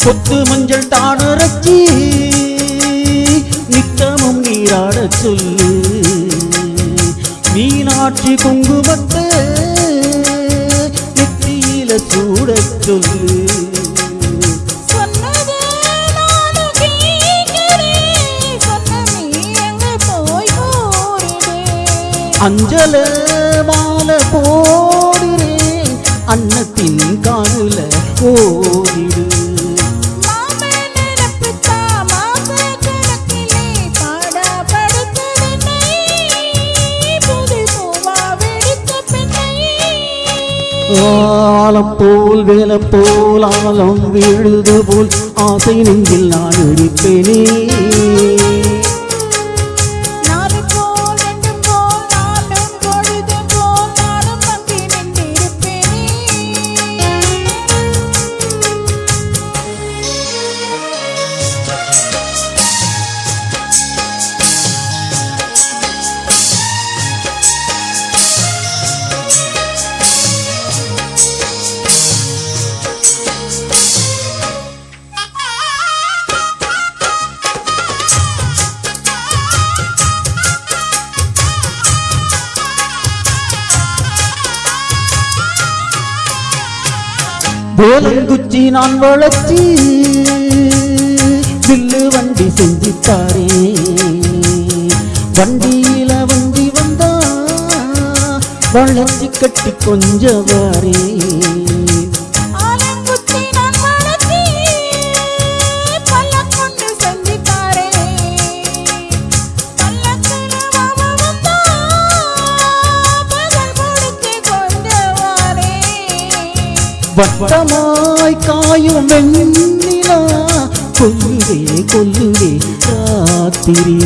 கொத்து மஞ்சள் தானரச்சி நித்தமும் நீராட சொல்லு மீனாட்சி குங்குமத்தை நெத்தியில சூட சொல்லு அஞ்சல மாலை போடுறேன் அன்னத்தின் காதுல ஓடிடு ஆலம் போல் வேல போல் ஆலம் விழுது போல் ஆசை நெஞ்சில் நான் இருப்பேனே போலங்குச்சி நான் வளர்ச்சி வில்லு வண்டி செஞ்சித்தாரே வண்டியில வண்டி வந்தா வளர்ச்சி கட்டி கொஞ்சவாரே வட்டமாய் காயும் வெண்ணிலா கொல்லுவே கொல்லுவே ராத்திரி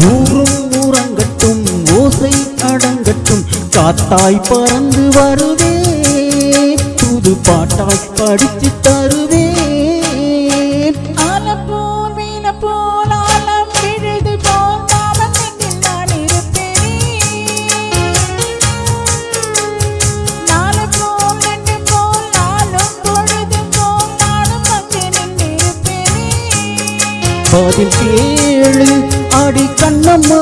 ஊரும் ஊரங்கட்டும் ஓசை அடங்கட்டும் காத்தாய் பறந்து வருவே புது பாட்டாய் படிச்சு தருவே பதில் கேளு அடி கண்ணம்மா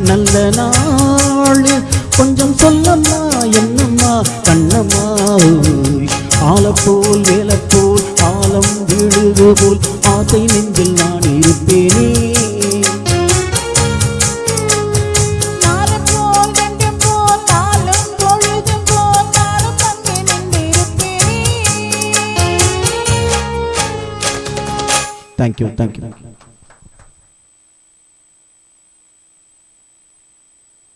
நல்ல நாள் கொஞ்சம் சொல்லம்மா என்னம்மா கண்ணம்மா ஆலப்போல் வேலப்போல் ஆலம் விழுது போல் ஆசை நெஞ்சில் நான் இருப்பேனே Thank you.